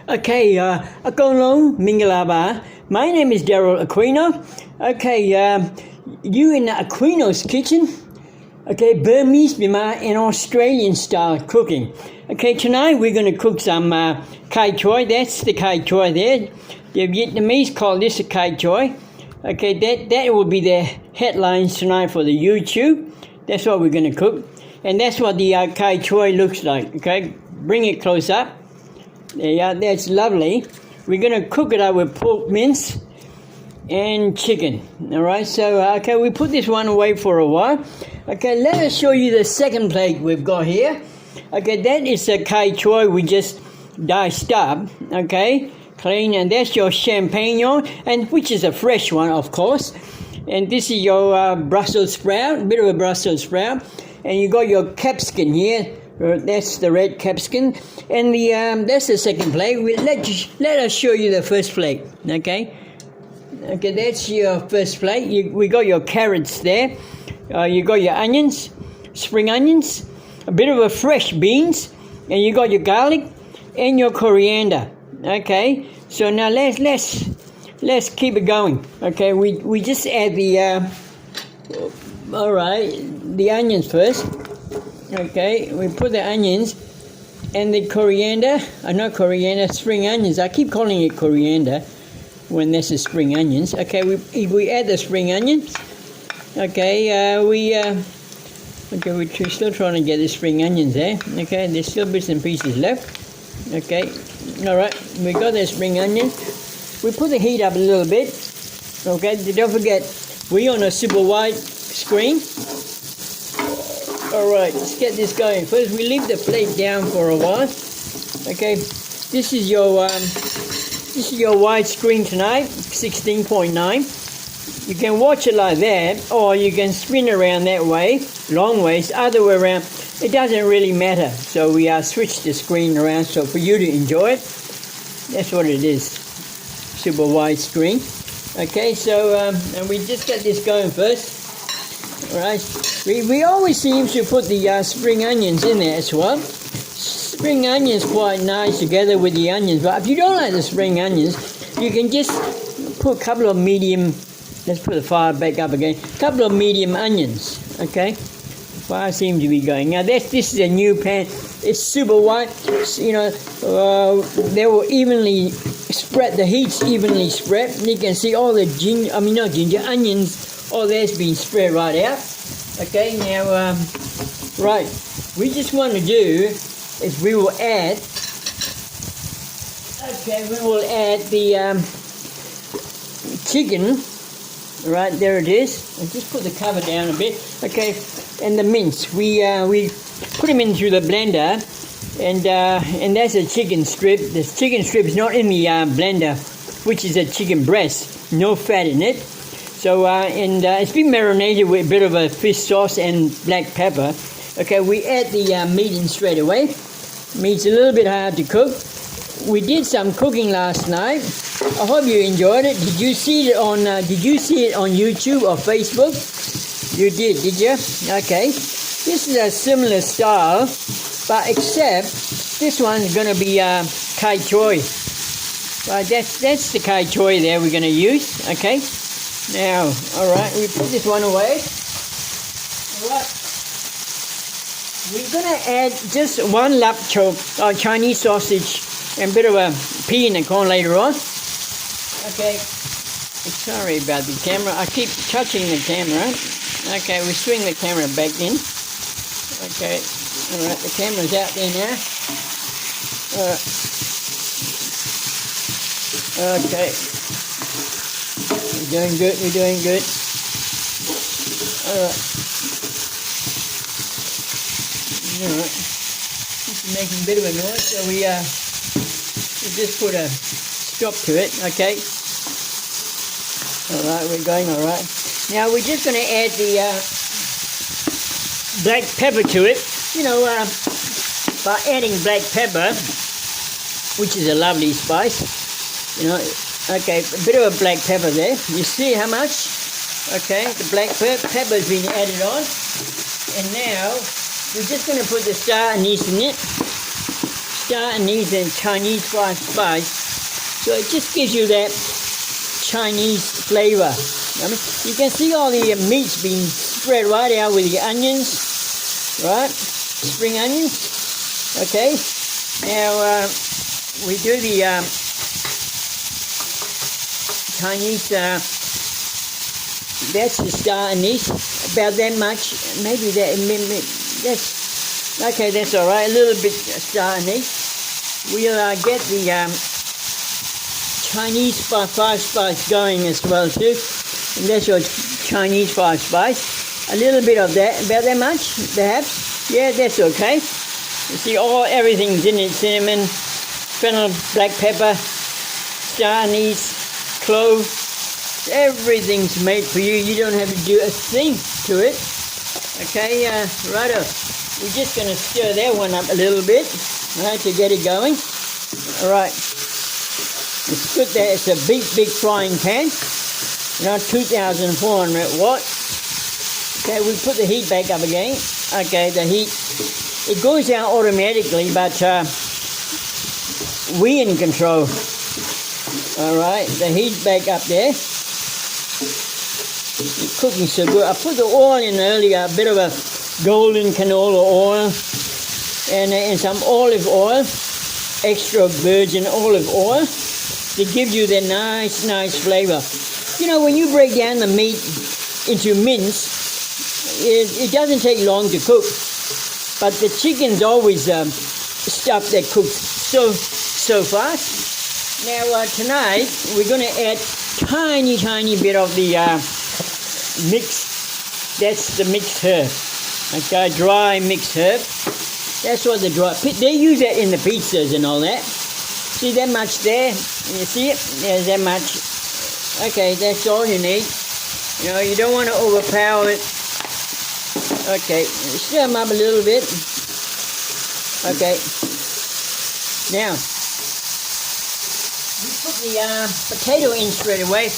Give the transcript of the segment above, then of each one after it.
Okay, Aquino Mingalaba. My name is Daryl Aquino. Okay, you in Aquino's kitchen. Okay, Burmese Bima and Australian style cooking. Okay, tonight we're going to cook some kaichoy. That's the kaichoy there. The Vietnamese call this a kaichoy. Okay, that will be the headlines tonight for the YouTube. That's what we're going to cook. And that's what the kaichoy looks like. Okay, bring it close up. There you are, that's lovely. We're going to cook it up with pork mince and chicken. All right, so, okay, we put this one away for a while. Okay, let us show you the second plate we've got here. Okay, that is a kaichoy we just diced up, okay, clean, and that's your champagne, and which is a fresh one, of course. And this is your Brussels sprout, a bit of a Brussels sprout. And you got your capsicum here. That's the red capsicum, and the that's the second plate. Let us show you the first plate. Okay, that's your first plate. We got your carrots there. You got your onions, spring onions, a bit of a fresh beans, and you got your garlic and your coriander. Okay, so now let's keep it going. Okay, we just add the all right, the onions first. Okay, we put the onions and the coriander, not coriander, spring onions. I keep calling it coriander when this is spring onions. Okay, we add the spring onions. Okay, we're still trying to get the spring onions there. Okay, there's still bits and pieces left. Okay, all right, we got the spring onions. We put the heat up a little bit. Okay, don't forget, we're on a super wide screen. All right, let's get this going. First, we leave the plate down for a while. Okay, this is your widescreen tonight, 16.9. You can watch it like that, or you can spin around that way, long ways, other way around. It doesn't really matter. So we switch the screen around so for you to enjoy it. That's what it is, super wide screen. Okay, so and we just get this going first. All right, we always seem to put the spring onions in there as well. Spring onions quite nice together with the onions, but if you don't like the spring onions, you can just put a couple of medium, let's put the fire back up again, a couple of medium onions, okay? Fire seems to be going. Now this is a new pan, it's super white, you know, they will evenly spread, the heat's evenly spread. You can see all the onions, all that's been spread right out. Okay, now, right, we just want to do is we will add the chicken, right, there it is. I'll just put the cover down a bit, okay, and the mince. We put them into the blender, and that's a chicken strip. The chicken strip is not in the blender, which is a chicken breast, no fat in it. So, it's been marinated with a bit of a fish sauce and black pepper. Okay, we add the meat in straight away. Meat's a little bit hard to cook. We did some cooking last night. I hope you enjoyed it. Did you see it on YouTube or Facebook? You did you? Okay. This is a similar style, but except this one's going to be kaichoy. Right, that's the kaichoy there we're going to use. Okay. Now, all right, we put this one away. All right. We're going to add just one lap chop Chinese sausage and a bit of a pea in the corn later on. Okay. Sorry about the camera. I keep touching the camera. Okay, we swing the camera back in. Okay. All right, the camera's out there now. Okay. We're doing good. All right. This is making a bit of a noise, so we just put a stop to it, okay? All right, we're going all right. Now we're just going to add the black pepper to it. You know, by adding black pepper, which is a lovely spice, you know. Okay, a bit of a black pepper there. You see how much? Okay, the black pepper's been added on. And now, we're just going to put the star anise in it. star anise and Chinese fried spice. So it just gives you that Chinese flavor. I mean, you can see all the meats being spread right out with the onions, right? Spring onions. Okay. Now we do the Chinese. That's the star anise. About that much. Maybe that's okay. That's all right. A little bit star anise. We'll get the Chinese fried spice going as well too. And that's your Chinese fried spice. A little bit of that, about that much, perhaps. Yeah, that's okay. You see, everything's in it: cinnamon, fennel, black pepper, star anise, clove. Everything's made for you. You don't have to do a thing to it. Okay, righto. We're just going to stir that one up a little bit, right, to get it going. All right. It's good that it's a big frying pan. 2,400 watts. Okay, we put the heat back up again. Okay, the heat, it goes out automatically, but we in control. All right, the heat's back up there. It's cooking so good. I put the oil in earlier, a bit of a golden canola oil and some olive oil, extra virgin olive oil, to give you that nice flavor. You know, when you break down the meat into mince, it doesn't take long to cook. But the chicken's always stuff that cooks so fast. Now tonight we're going to add tiny bit of the mix. That's the mixed herb. Okay, dry mixed herb. That's what the dry. They use that in the pizzas and all that. See that much there? You see it? There's that much. Okay, that's all you need. You know, you don't want to overpower it. Okay, stir them up a little bit. Okay. Now, we put the potato in straight away.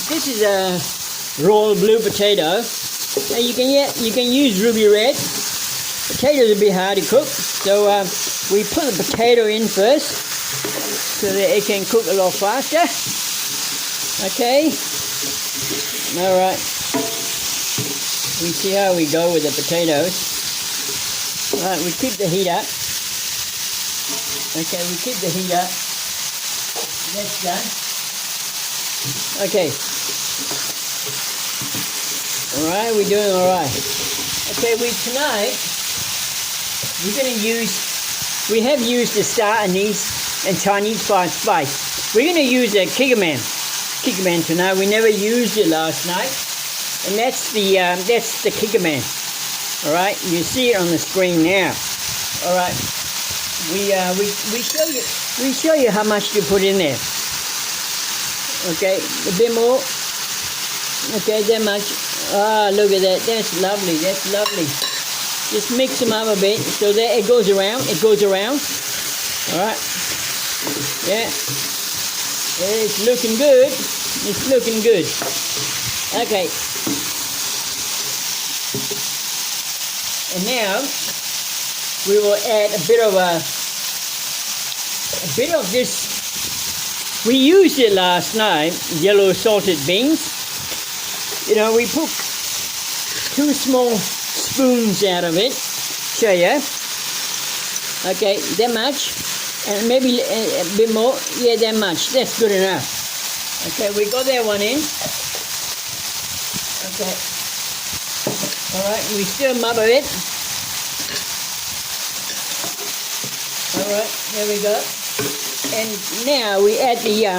This is a raw blue potato. Now you can use ruby red. Potatoes are a bit hard to cook, so we put the potato in first, so that it can cook a lot faster. Okay. All right. We see how we go with the potatoes. All right, we keep the heat up. Okay, we keep the heat up. That's done. Okay. All right, we're doing all right. Okay, tonight we're going to we have used the star anise and Chinese fried spice. We're going to use a kikkoman tonight. We never used it last night, and that's the kikkoman. All right, you see it on the screen now. All right, we show you how much to put in there. Okay, a bit more. Okay, that much. Ah, look at that. That's lovely. That's lovely. Just mix them up a bit so that it goes around. It goes around. All right. Yeah. It's looking good. It's looking good. Okay. And now we will add a bit of this. We used it last night, yellow salted beans. You know, we put 2 small spoons out of it. Show you. Okay, that much. And maybe a bit more. Yeah, that much. That's good enough. Okay, we got that one in. Okay. Alright, we stir them up a bit. Alright, there we go. And now we add the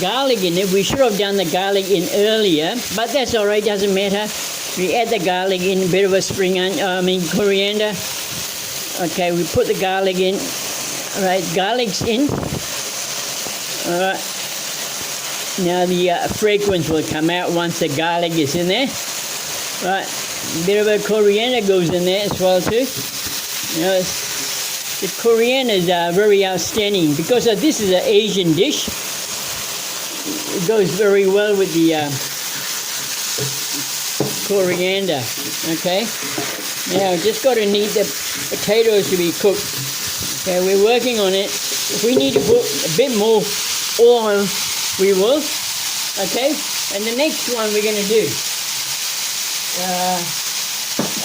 garlic in it. We should have done the garlic in earlier, but that's alright, doesn't matter. We add the garlic in, a bit of a coriander. Okay, we put the garlic in. Alright, garlic's in. Alright. Now the fragrance will come out once the garlic is in there. Right, a bit of a coriander goes in there as well too. You know, the coriander is very outstanding because this is an Asian dish. It goes very well with the coriander. Okay. Now just got to need the potatoes to be cooked. Okay, we're working on it. If we need to put a bit more oil, we will. Okay, and the next one we're going to do.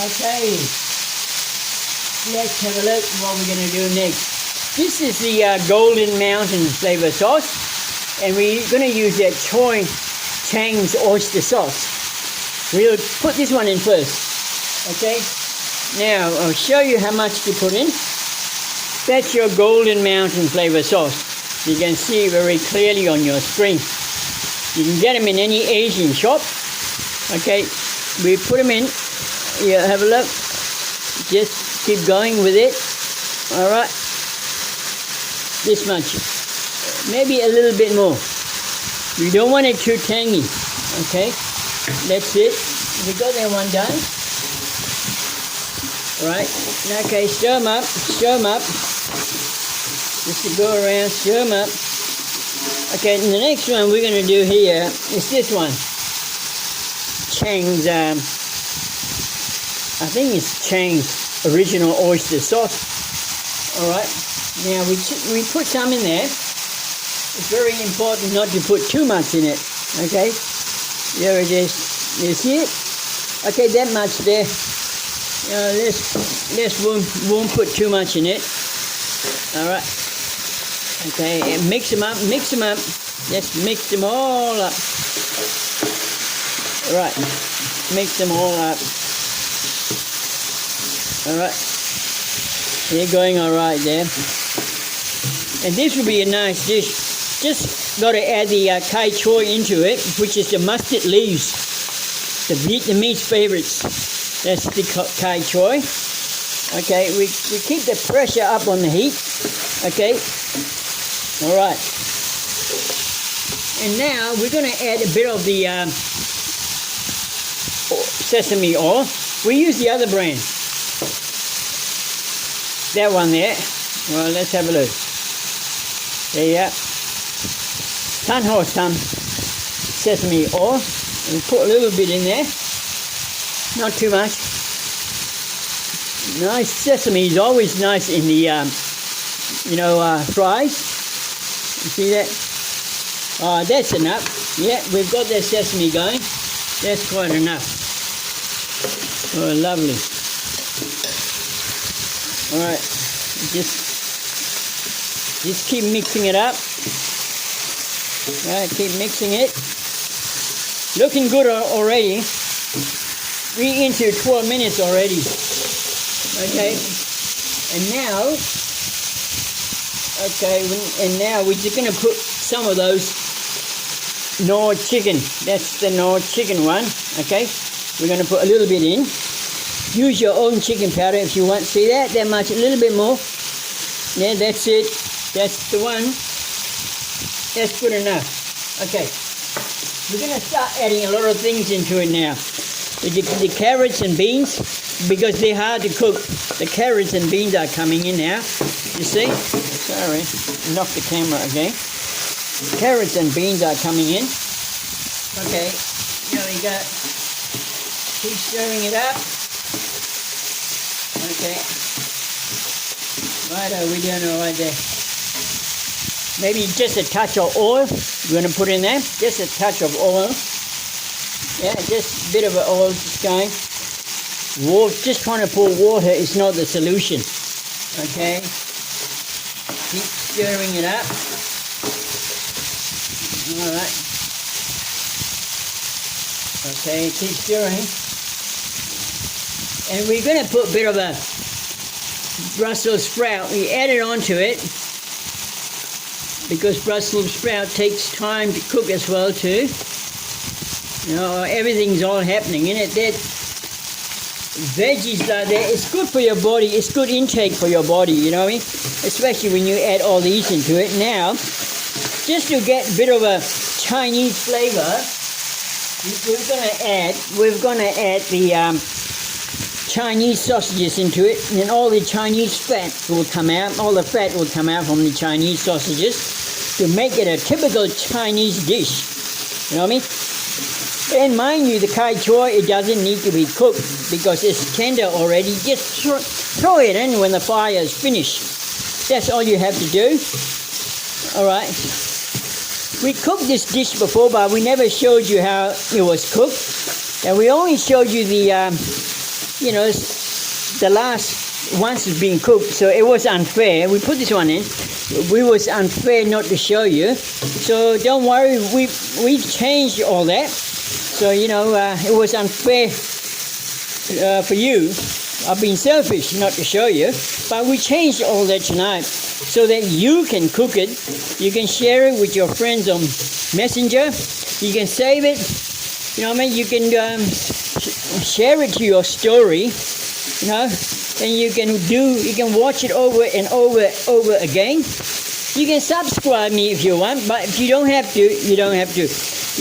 Okay, let's have a look what we're going to do next. This is the Golden Mountain flavor sauce, and we're going to use that Choi Chang's oyster sauce. We'll put this one in first. Okay, now I'll show you how much to put in. That's your Golden Mountain flavor sauce. You can see very clearly on your screen. You can get them in any Asian shop. Okay, we put them in. Yeah, have a look. Just keep going with it. All right. This much. Maybe a little bit more. We don't want it too tangy. Okay, that's it. We got that one done. All right. Okay, stir them up. Stir them up. Just to go around, stir them up. Okay, and the next one we're going to do here is this one. Chang's, I think it's Chang's original oyster sauce. All right. Now we put some in there. It's very important not to put too much in it. Okay. There it is. You see it? Okay, that much there. This won't put too much in it. All right. Okay, and mix them up, mix them up. Just mix them all up. All right, mix them all up. All right, they're going all right there. And this will be a nice dish. Just got to add the kaichoy into it, which is the mustard leaves, the Vietnamese favorites. That's the kaichoy. Okay, we keep the pressure up on the heat. Okay. All right, and now we're going to add a bit of the sesame oil. We use the other brand, that one there. Well, let's have a look. There you are. Tan sesame oil. We put a little bit in there, not too much. Nice sesame is always nice in the fries. You see that? Oh, that's enough. Yeah, we've got that sesame going. That's quite enough. Oh, lovely. All right, just keep mixing it up. All right, keep mixing it. Looking good already. We're into 12 minutes already. Okay, and now. Okay, and now we're just going to put some of those Knorr chicken. That's the Knorr chicken one. Okay, we're going to put a little bit in. Use your own chicken powder if you want. See that? That much, a little bit more. Yeah, that's it. That's the one. That's good enough. Okay, we're going to start adding a lot of things into it now. The carrots and beans, because they're hard to cook. The carrots and beans are coming in now. You see? Sorry, knocked the camera again. Carrots and beans are coming in. Okay, here we go. Keep stirring it up. Okay. Right, we're doing all right there. Maybe just a touch of oil. We're going to put in there. Just a touch of oil. Yeah, just a bit of oil just going. Just trying to pour water is not the solution. Okay. Keep stirring it up. All right. Okay, keep stirring. And we're going to put a bit of a Brussels sprout. We add it onto it because Brussels sprout takes time to cook as well too. You know, everything's all happening in it. That veggies like that, it's good for your body. It's good intake for your body, you know what I mean? Especially when you add all these into it. Now, just to get a bit of a Chinese flavor, we're gonna add the Chinese sausages into it, and then all the Chinese fat will come out. All the fat will come out from the Chinese sausages to make it a typical Chinese dish. You know what I mean? And mind you, the kaichoy, it doesn't need to be cooked because it's tender already. Just throw it in when the fire is finished. That's all you have to do. All right. We cooked this dish before, but we never showed you how it was cooked. And we only showed you the, the last once it's been cooked. So it was unfair. We put this one in. We was unfair not to show you. So don't worry. We changed all that. So it was unfair for you. I've been selfish not to show you, but we changed all that tonight so that you can cook it. You can share it with your friends on Messenger. You can save it. You can share it to your story. And you can watch it over and over again. You can subscribe me if you want, but if you don't have to, you don't have to.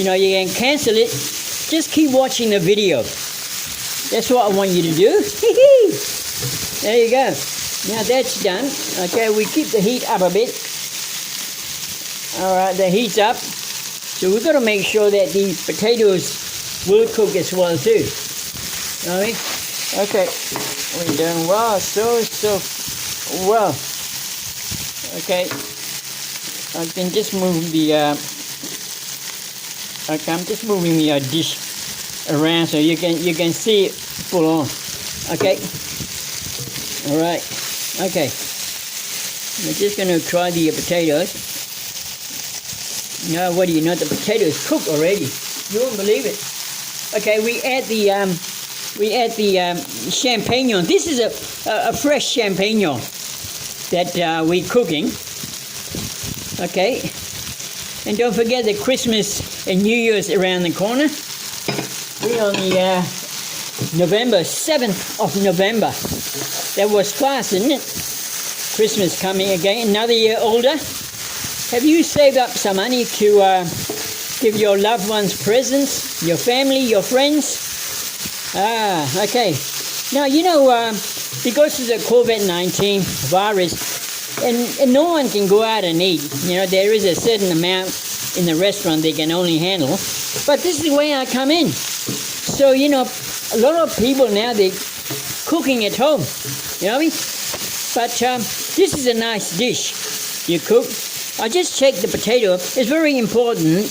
You can cancel it. Just keep watching the video. That's what I want you to do. There you go. Now that's done. Okay, we keep the heat up a bit. All right, the heat's up. So we've got to make sure that the potatoes will cook as well too. All right? Okay, we're doing well. So well. Okay, I can just move the. Okay, I'm just moving the dish around so you can see it full on. Okay. All right. Okay. We're just going to try the potatoes. Now, what do you know? The potatoes cooked already. You won't believe it. Okay, we add the champagne. This is a fresh champagne that we're cooking. Okay. And don't forget that Christmas and New Year's around the corner. We're on the November, 7th of November. That was fast, isn't it? Christmas coming again, another year older. Have you saved up some money to give your loved ones presents, your family, your friends? Okay. Now, because of the COVID-19 virus, and no one can go out and eat. There is a certain amount in the restaurant they can only handle. But this is the way I come in. So, a lot of people now, they're cooking at home. You know what I mean? But this is a nice dish you cook. I just checked the potato. It's very important,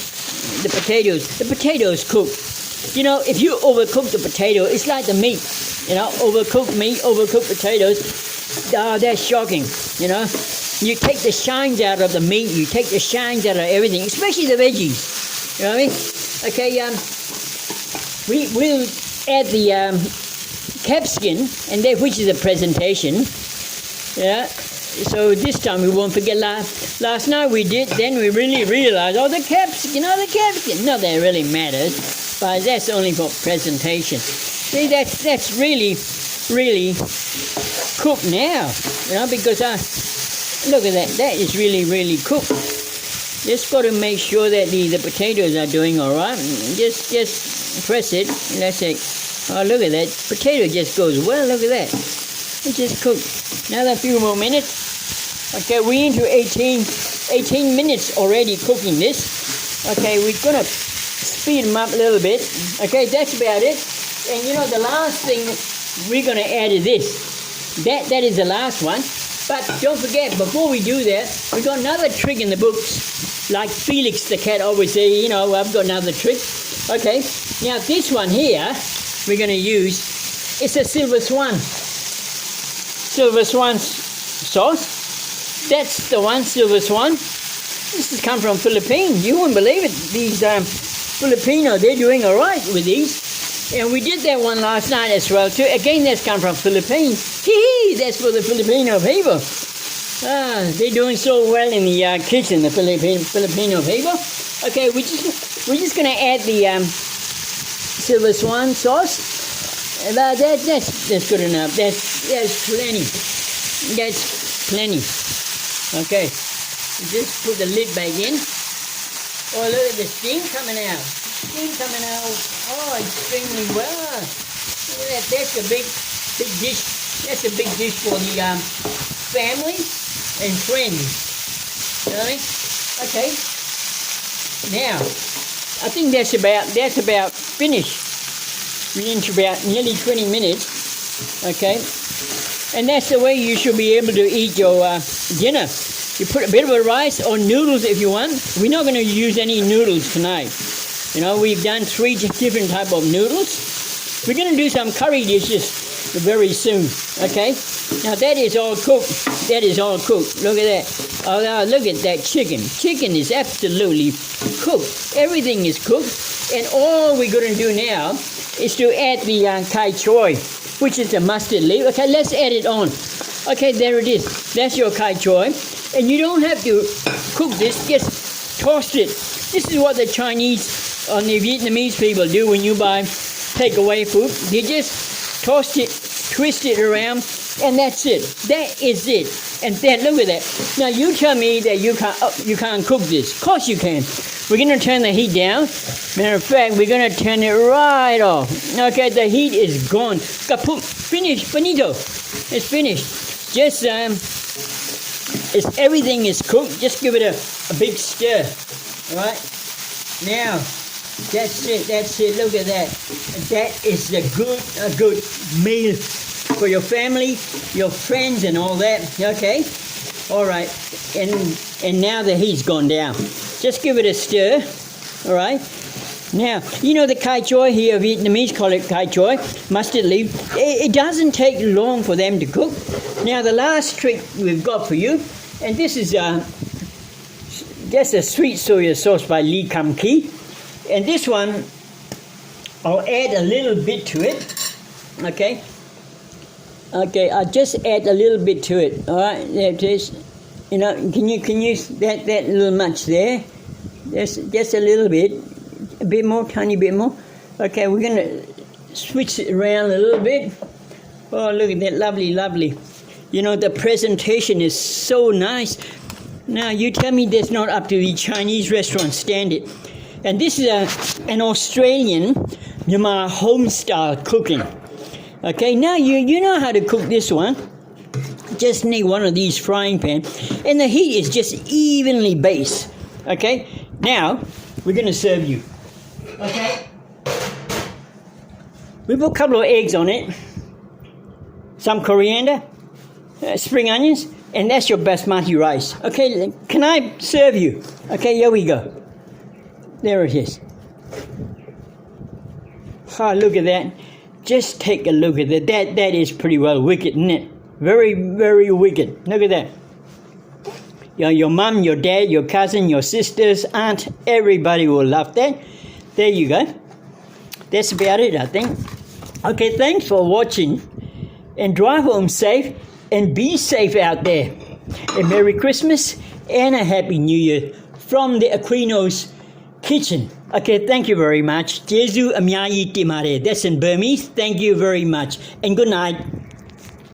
the potatoes cook. If you overcook the potato, it's like the meat. Overcooked meat, overcooked potatoes. That's shocking, You take the shines out of the meat, you take the shines out of everything, especially the veggies. You know what I mean? Okay, we'll add the capsicum, and which is a presentation. Yeah. So this time we won't forget. Last night we did. Then we really realized, the capsicum. Not that it really matters, but that's only for presentation. See, that's really cooked now. Because look at that. That is really cooked. Just got to make sure that the potatoes are doing all right. Just press it. Let's say, look at that. Potato just goes well. Look at that. It just cooked. Another few more minutes. Okay, we're into 18 minutes already cooking this. Okay, we're going to speed them up a little bit. Okay, that's about it. And the last thing we're going to add is this. That is the last one. But don't forget, before we do that, we got another trick in the books. Like Felix the cat always say, I've got another trick. Okay, now this one here, we're going to use, it's a silver swan. Silver swan sauce. That's the one, silver swan. This has come from Philippines. You wouldn't believe it. These Filipino, they're doing all right with these. And we did that one last night as well too. Again, that's come from Philippines. That's for the Filipino people. They're doing so well in the kitchen, the Filipino people. Okay, we're just going to add the silver swan sauce. That's good enough. That's plenty. That's plenty. Okay, just put the lid back in. Oh, look at the steam coming out. Steam coming out. Oh, extremely well. Look at that. That's a big dish. That's a big dish for the family and friends. Really? Okay. Now, I think that's about finished. We're into about nearly 20 minutes. Okay. And that's the way you should be able to eat your dinner. You put a bit of a rice or noodles if you want. We're not going to use any noodles tonight. You know, we've done 3 different type of noodles. We're going to do some curry dishes very soon, okay? Now that is all cooked. That is all cooked. Look at that. Oh, now look at that chicken. Chicken is absolutely cooked. Everything is cooked. And all we're going to do now is to add the kaichoy, which is the mustard leaf. Okay, let's add it on. Okay, there it is. That's your kaichoy. And you don't have to cook this. Just toast it. This is what the Chinese and the Vietnamese people do when you buy takeaway food. They just toast it, twist it around, and that's it. That is it. And then look at that. Now you tell me that you can't cook this. Of course you can. We're going to turn the heat down. Matter of fact, we're going to turn it right off. Okay, the heat is gone. Kaput. Finished. Finito. It's finished. Just everything is cooked. Just give it a big stir. All right. Now, that's it. That's it. Look at that. That is a good meal for your family, your friends, and all that. Okay. All right. And now the heat's gone down. Just give it a stir. All right. Now, you know the kaichoy here, Vietnamese call it kaichoy, mustard leaf. It doesn't take long for them to cook. Now, the last trick we've got for you, and this is just a sweet soya sauce by Lee Kam Ki. And this one, I'll add a little bit to it. Okay. Okay, I'll just add a little bit to it. All right, there it is. You know, can you that little much there? Just a little bit. A bit more, tiny bit more. Okay, we're going to switch it around a little bit. Oh, look at that, lovely, lovely. You know, the presentation is so nice. Now, you tell me that's not up to the Chinese restaurant standard. And this is an Australian Myanmar home-style cooking. Okay, now you know how to cook this one. Just need one of these frying pans. And the heat is just evenly based. Okay, now we're going to serve you. Okay, we put a couple of eggs on it, some coriander, spring onions, and that's your basmati rice. Okay, can I serve you? Okay, here we go. There it is. Oh, look at that. Just take a look at that. That is pretty well wicked, isn't it? Very, very wicked. Look at that. Your mum, your dad, your cousin, your sisters, aunt, everybody will love that. There you go. That's about it, I think. Okay, thanks for watching. And drive home safe and be safe out there. A Merry Christmas and a Happy New Year from the Aquino's kitchen. Okay, thank you very much. Jesu amyayi timare. That's in Burmese. Thank you very much. And good night.